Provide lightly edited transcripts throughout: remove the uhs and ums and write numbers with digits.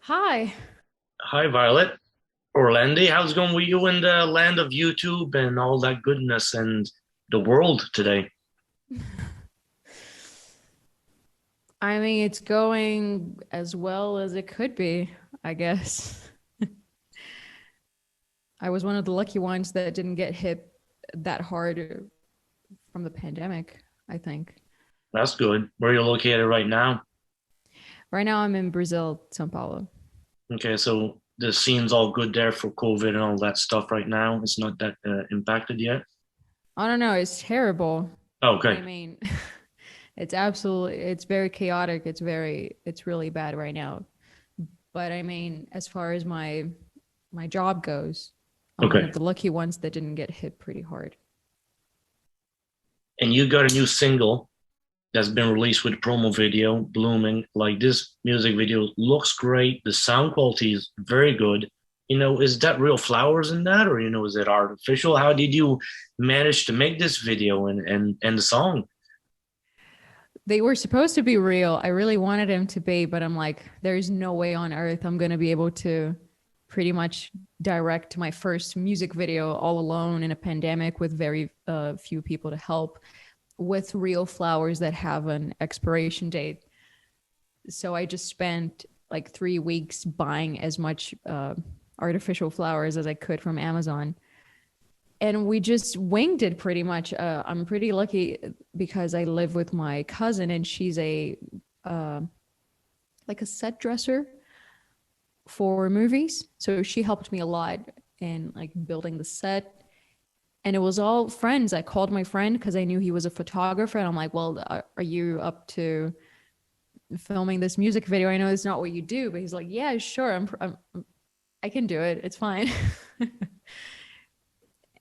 Hi. Hi, Violet Orlandi. How's it going with you in the land of YouTube and all that goodness and the world today? I mean, it's going as well as it could be, I guess. I was one of the lucky ones that didn't get hit that hard from the pandemic, I think. That's good. Where you're located right now? Right now, I'm in Brazil, São Paulo. Okay, so the scene's all good there for COVID and all that stuff right now. It's not that impacted yet. I don't know, it's terrible. I Okay. mean, it's very chaotic. It's really bad right now. But I mean, as far as my job goes, I'm one Okay. of the lucky ones that didn't get hit pretty hard. And you got a new single that's been released with a promo video, Blooming. Like this music video looks great. The sound quality is very good. Is that real flowers in that, or is it artificial? How did you manage to make this video and the song? They were supposed to be real. I really wanted them to be, but I'm like, there's no way on earth I'm going to be able to pretty much direct my first music video all alone in a pandemic with very few people to help with real flowers that have an expiration date. So I just spent like 3 weeks buying as much artificial flowers as I could from Amazon, and we just winged it pretty much. I'm pretty lucky because I live with my cousin, and she's a uh, like a set dresser for movies. So she helped me a lot in like building the set. And it was all friends. I called my friend because I knew he was a photographer, and I'm like, "Well, are you up to filming this music video? I know it's not what you do," but he's like, "Yeah, sure. I can do it. It's fine."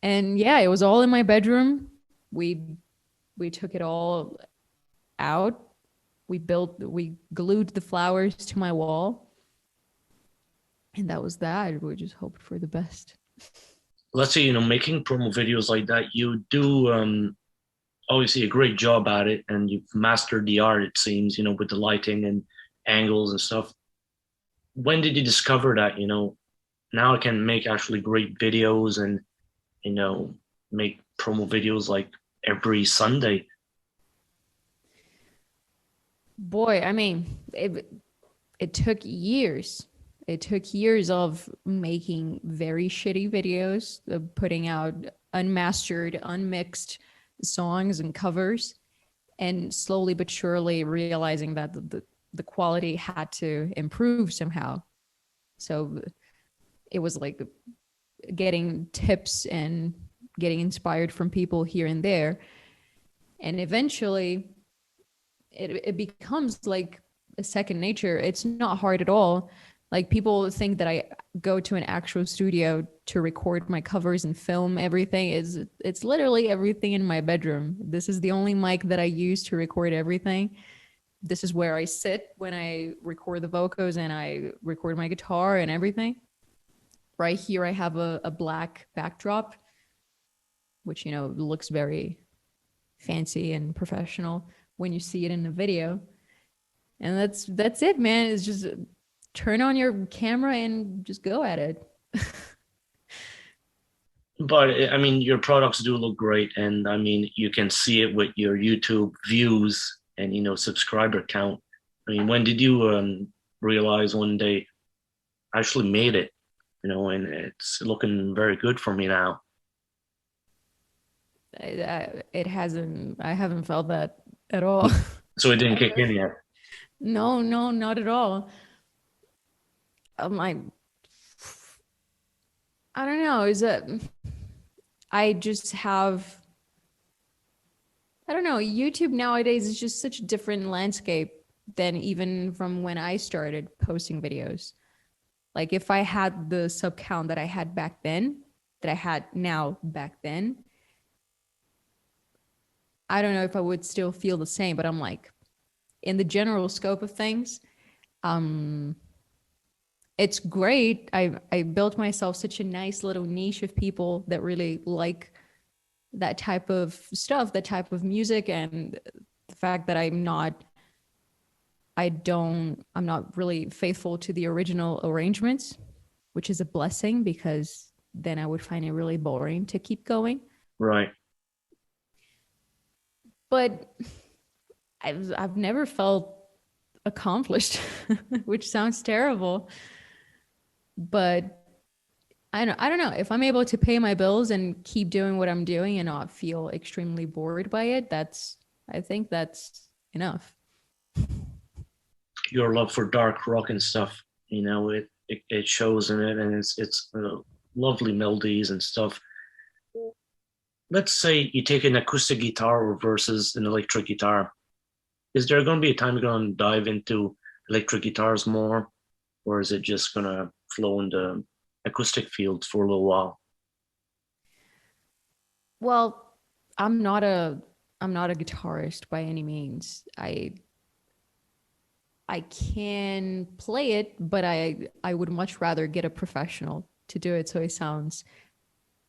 And yeah, it was all in my bedroom. We took it all out. We glued the flowers to my wall, and that was that. We just hoped for the best. Let's say, making promo videos like that, you do obviously a great job at it and you've mastered the art, it seems, with the lighting and angles and stuff. When did you discover that, now I can make actually great videos and you know, make promo videos like every Sunday. Boy, I mean, it took years. It took years of making very shitty videos, putting out unmastered, unmixed songs and covers, and slowly but surely realizing that the quality had to improve somehow. So it was like getting tips and getting inspired from people here and there. And eventually it becomes like a second nature. It's not hard at all. Like people think that I go to an actual studio to record my covers and film everything. It's literally everything in my bedroom. This is the only mic that I use to record everything. This is where I sit when I record the vocals and I record my guitar and everything. Right here I have a black backdrop, which looks very fancy and professional when you see it in the video. And that's it, man. It's just turn on your camera and just go at it. But I mean, your products do look great, and I mean, you can see it with your YouTube views and subscriber count. I mean, when did you realize one day I actually made it? And it's looking very good for me now. It hasn't. I haven't felt that at all. So it didn't At kick in first, yet. no, no, not at all. I'm like, I don't know. Is it? I just have. I don't know. YouTube nowadays is just such a different landscape than even from when I started posting videos. Like if I had the sub count that I had back then, that I had now back then, I don't know if I would still feel the same, but I'm like, in the general scope of things, um, it's great. I built myself such a nice little niche of people that really like that type of stuff, that type of music, and the fact that I'm not I'm not really faithful to the original arrangements, which is a blessing because then I would find it really boring to keep going. Right. But I've never felt accomplished, which sounds terrible. But I don't know. If I'm able to pay my bills and keep doing what I'm doing and not feel extremely bored by it, I think that's enough. Your love for dark rock and stuff, it shows in it, and it's lovely melodies and stuff. Let's say you take an acoustic guitar versus an electric guitar. Is there going to be a time you're going to dive into electric guitars more, or is it just going to flow in the acoustic field for a little while? Well, I'm not a I'm not a guitarist by any means. I can play it, but I would much rather get a professional to do it so it sounds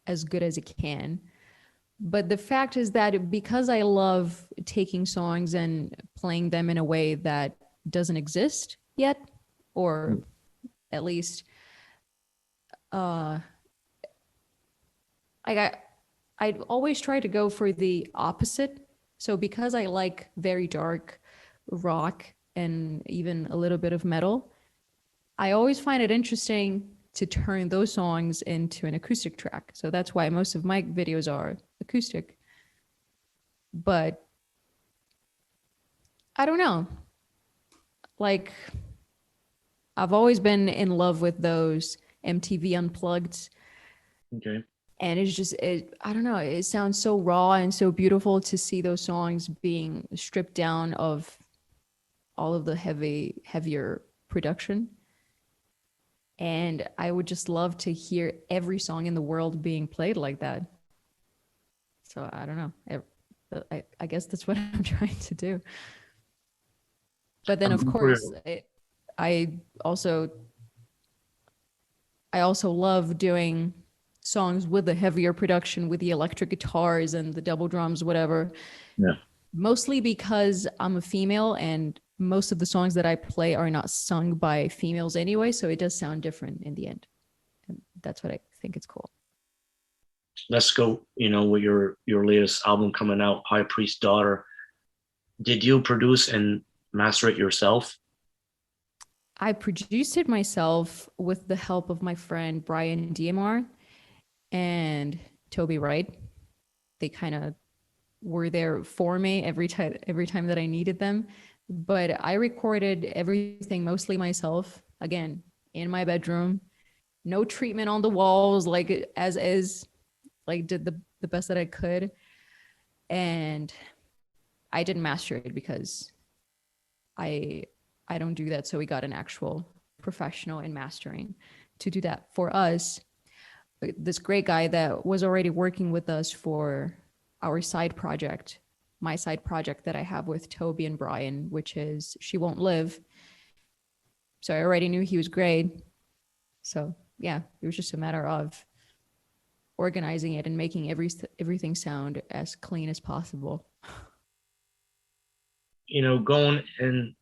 as good as it can. But the fact is that because I love taking songs and playing them in a way that doesn't exist yet, or at least uh I got I always try to go for the opposite. So because I like very dark rock and even a little bit of metal, I always find it interesting to turn those songs into an acoustic track. So that's why most of my videos are acoustic. But I don't know. Like, I've always been in love with those MTV Unplugged. Okay. And I don't know, it sounds so raw and so beautiful to see those songs being stripped down of all of the heavier production. And I would just love to hear every song in the world being played like that. So I don't know. I guess that's what I'm trying to do. But then, of course, I also I also love doing songs with the heavier production, with the electric guitars and the double drums, whatever. Yeah. Mostly because I'm a female and most of the songs that I play are not sung by females anyway, so it does sound different in the end. And that's what I think is cool. Let's go, with your latest album coming out, High Priest Daughter. Did you produce and master it yourself? I produced it myself with the help of my friend Brian DMR and Toby Wright. They kind of were there for me every time that I needed them. But I recorded everything mostly myself, again, in my bedroom. No treatment on the walls, like as is, like did the best that I could. And I didn't master it because I I don't do that. So we got an actual professional in mastering to do that for us. This great guy that was already working with us for our side project, my side project that I have with Toby and Brian, which is She Won't Live. So I already knew he was great. So yeah, it was just a matter of organizing it and making everything sound as clean as possible. Going and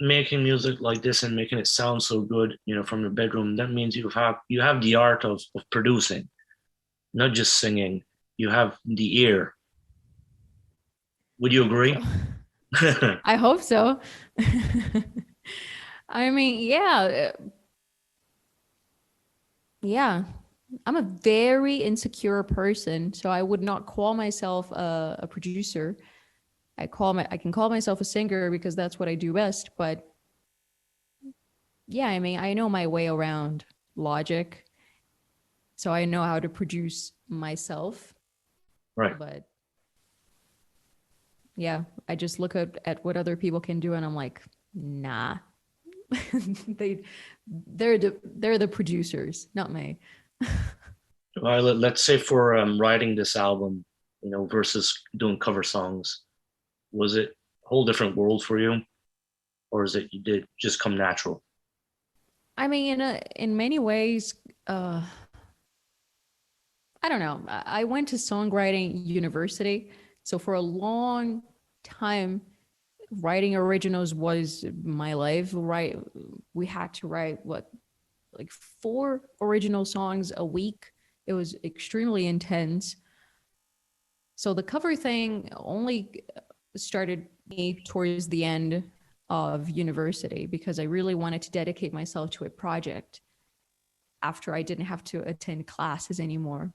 making music like this and making it sound so good, from your bedroom, that means you have the art of producing, not just singing. You have the ear. Would you agree? I hope so. I mean, yeah, yeah. I'm a very insecure person, so I would not call myself a producer. I can call myself a singer because that's what I do best. But yeah, I mean, I know my way around Logic, so I know how to produce myself. Right. But yeah, I just look at what other people can do, and I'm like, nah, they they're the producers, not me. Well, let's say for writing this album, versus doing cover songs, was it a whole different world for you, or is it you did just come natural? I mean, in many ways, I don't know. I went to songwriting university, so for a long time, writing originals was my life, right? We had to write what, like 4 original songs a week. It was extremely intense. So the cover thing only started me towards the end of university because I really wanted to dedicate myself to a project after I didn't have to attend classes anymore,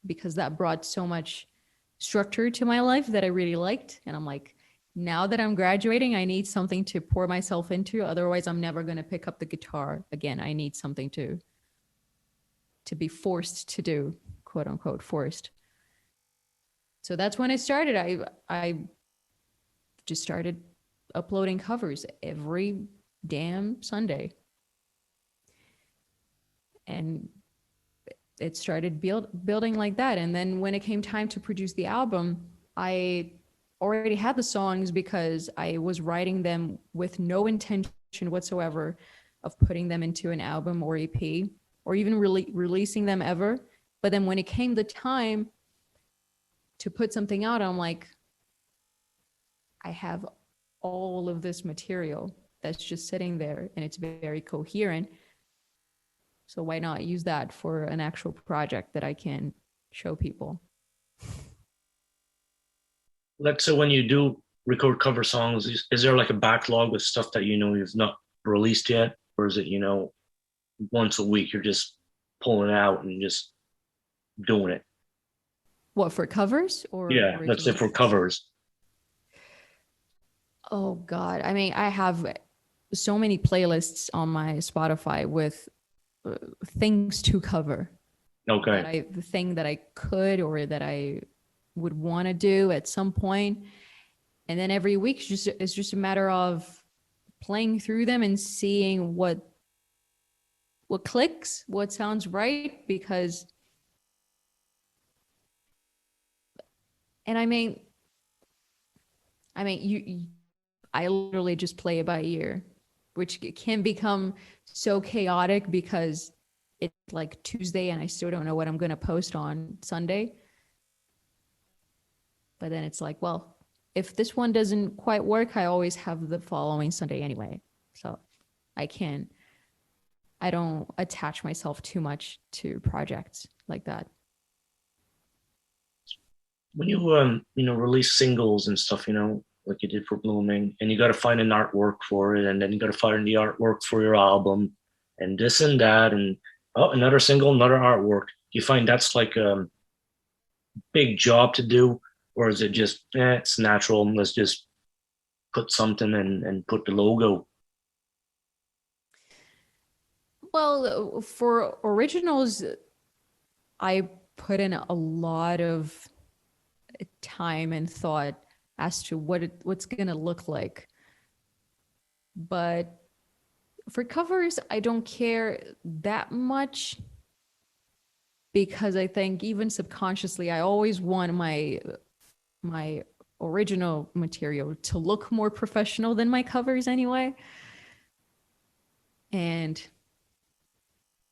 because that brought so much structure to my life that I really liked. And I'm like, now that I'm graduating, I need something to pour myself into. Otherwise, I'm never going to pick up the guitar again. I need something to be forced to do, quote unquote, forced. So that's when I started. I just started uploading covers every damn Sunday. And it started building like that. And then when it came time to produce the album, I already had the songs because I was writing them with no intention whatsoever of putting them into an album or EP or even releasing them ever. But then when it came the time to put something out, I'm like, I have all of this material that's just sitting there and it's very coherent. So why not use that for an actual project that I can show people? Let's say when you do record cover songs, is there like a backlog with stuff that you've not released yet, or is it once a week you're just pulling it out and just doing it? What, for covers or Yeah, let's say originals? for covers. Oh God. I mean, I have so many playlists on my Spotify with things to cover Okay. that the thing that I could or that I would want to do at some point. And then every week it's just a matter of playing through them and seeing what clicks, what sounds right. Because, and I mean, I literally just play it by ear, which can become so chaotic because it's like Tuesday and I still don't know what I'm going to post on Sunday. But then it's like, well, if this one doesn't quite work, I always have the following Sunday anyway. So I don't attach myself too much to projects like that. When you release singles and stuff, like you did for Blooming, and you got to find an artwork for it, and then you got to find the artwork for your album, and this and that, and oh, another single, another artwork. Do you find that's like a big job to do, or is it just, it's natural? Let's just put something and put the logo. Well, for originals, I put in a lot of time and thought as to what's going to look like. But for covers, I don't care that much because I think even subconsciously, I always want my original material to look more professional than my covers anyway. And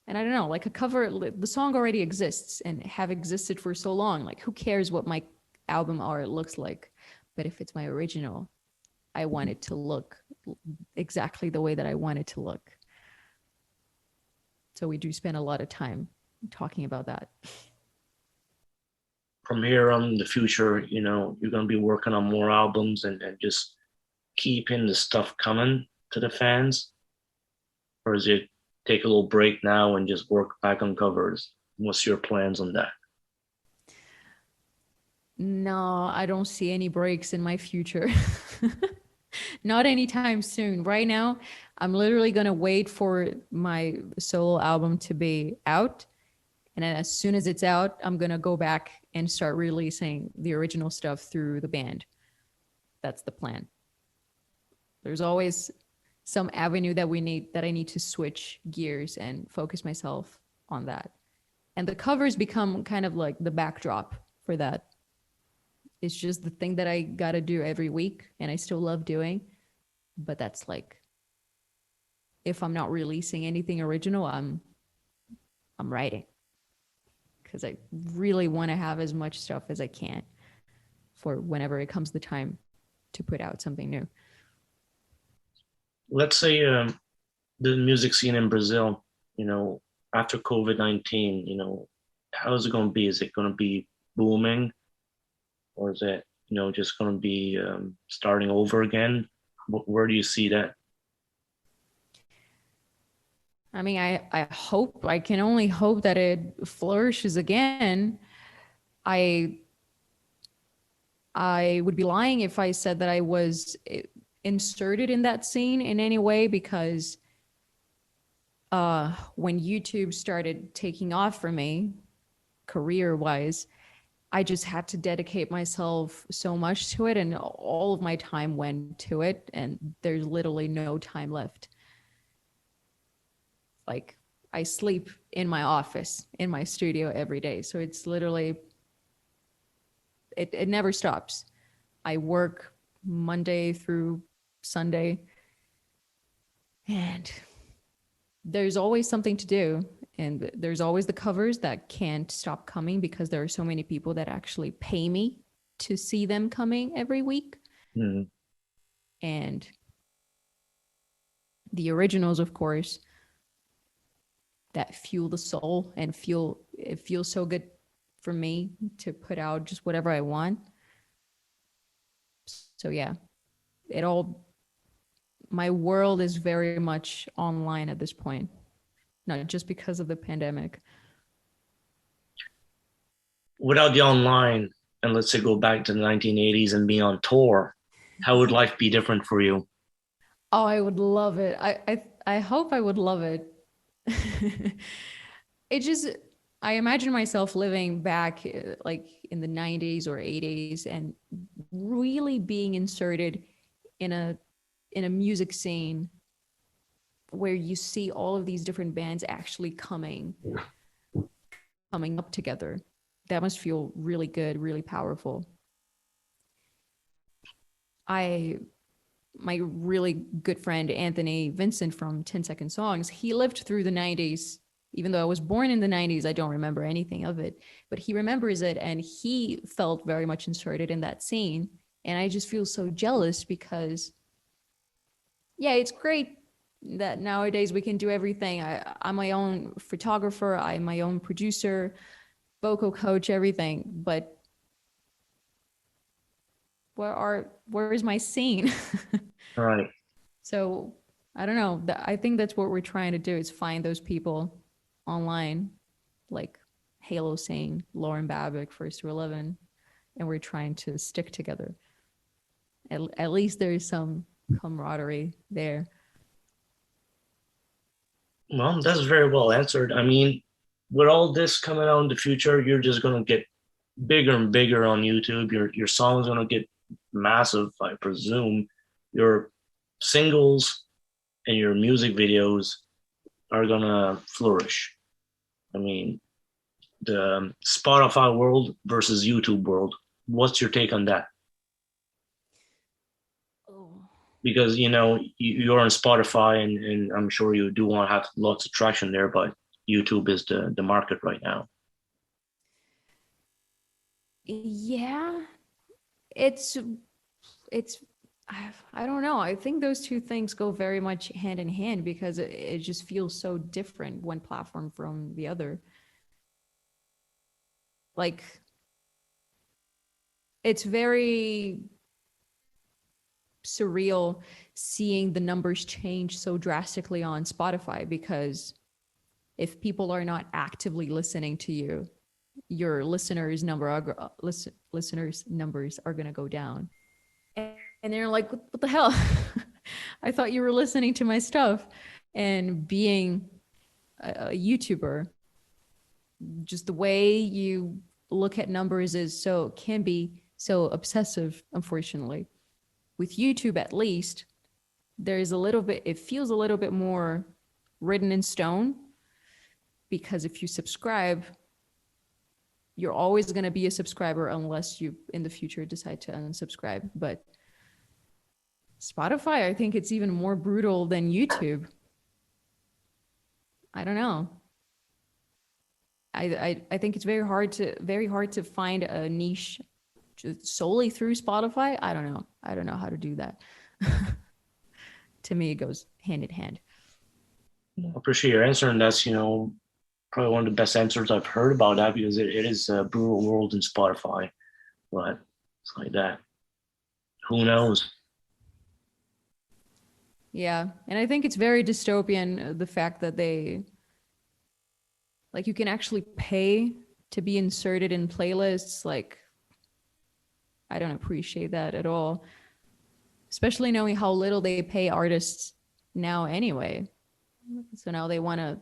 I don't know, like a cover, the song already exists and have existed for so long. Like, who cares what my album art looks like? But if it's my original, I want it to look exactly the way that I want it to look. So we do spend a lot of time talking about that. From here on in the future, you're going to be working on more albums and just keeping the stuff coming to the fans, or is it take a little break now and just work back on covers? What's your plans on that? No, I don't see any breaks in my future. Not anytime soon. Right now, I'm literally going to wait for my solo album to be out. And then as soon as it's out, I'm going to go back and start releasing the original stuff through the band. That's the plan. There's always some avenue that I need to switch gears and focus myself on that. And the covers become kind of like the backdrop for that. It's just the thing that I got to do every week and I still love doing. But that's like, if I'm not releasing anything original, I'm writing because I really want to have as much stuff as I can for whenever it comes the time to put out something new. Let's say the music scene in Brazil, after COVID-19, how is it going to be? Is it going to be booming, or is it, just going to be starting over again? Where do you see that? I mean, I can only hope that it flourishes again. I I would be lying if I said that I was inserted in that scene in any way, because when YouTube started taking off for me, career wise, I just had to dedicate myself so much to it, and all of my time went to it, and there's literally no time left. Like, I sleep in my office, in my studio every day. So it's literally, it never stops. I work Monday through Sunday, and there's always something to do. And there's always the covers that can't stop coming, because there are so many people that actually pay me to see them coming every week. Mm. And the originals, of course, that fuel the soul, and it feels so good for me to put out just whatever I want. So yeah, it all, my world is very much online at this point, not just because of the pandemic. Without the online, and let's say go back to the 1980s and be on tour, how would life be different for you? Oh, I would love it. I hope I would love it. It just, I imagine myself living back like in the 90s or 80s, and really being inserted in a music scene where you see all of these different bands actually coming up together. That must feel really good, really powerful. My really good friend Anthony Vincent from 10 Second Songs, he lived through the 90s. Even though I was born in the 90s, I don't remember anything of it, but he remembers it, and he felt very much inserted in that scene. And I just feel so jealous, because yeah, it's great that nowadays we can do everything. I'm my own photographer, I'm my own producer, vocal coach, everything. But where is my scene? All right. So I don't know. I think that's what we're trying to do, is find those people online, like Halo Sane, Lauren Babic, First to 11, and we're trying to stick together. At least there's some camaraderie there. Well, that's very well answered. I mean, with all this coming out in the future, you're just gonna get bigger and bigger on YouTube. Your song's gonna get massive, I presume. Your singles and your music videos are gonna flourish. I mean, the Spotify world versus YouTube world. What's your take on that? Oh. Because you're on Spotify, and I'm sure you do want to have lots of traction there, but YouTube is the market right now. Yeah, it's it's I don't know. I think those two things go very much hand in hand, because it just feels so different, one platform from the other. Like, it's very surreal seeing the numbers change so drastically on Spotify, because if people are not actively listening to you, your listeners numbers are going to go down. And they're like, what the hell? I thought you were listening to my stuff. And being a YouTuber, just the way you look at numbers can be so obsessive, unfortunately. With YouTube, at least, there's a little bit, it feels a little bit more written in stone, because if you subscribe, you're always going to be a subscriber, unless you in the future decide to unsubscribe. But Spotify, I think it's even more brutal than YouTube. I don't know. I think it's very hard to find a niche just solely through Spotify, I don't know. I don't know how to do that. To me, it goes hand in hand. I appreciate your answer, and that's probably one of the best answers I've heard about that because it is a brutal world in Spotify, but it's like that. Who knows? Yeah. And I think it's very dystopian, the fact that you can actually pay to be inserted in playlists. Like, I don't appreciate that at all, especially knowing how little they pay artists now anyway. So now they want to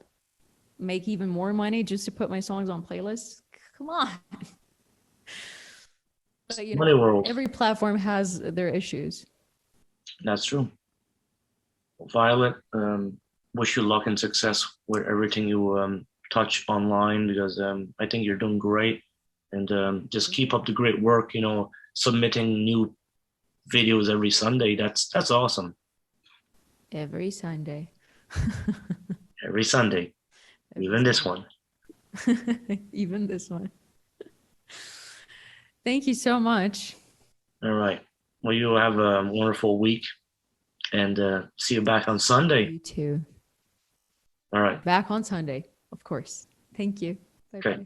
make even more money just to put my songs on playlists. Come on. But Money world. every platform has their issues. That's true. Violet, wish you luck and success with everything you touch online because I think you're doing great. And just keep up the great work, submitting new videos every Sunday. That's awesome. Every Sunday. Every Sunday, even this one. Even this one. Thank you so much. All right. Well, you have a wonderful week and see you back on Sunday. You too. All right. Back on Sunday, of course. Thank you. Bye-bye. Okay.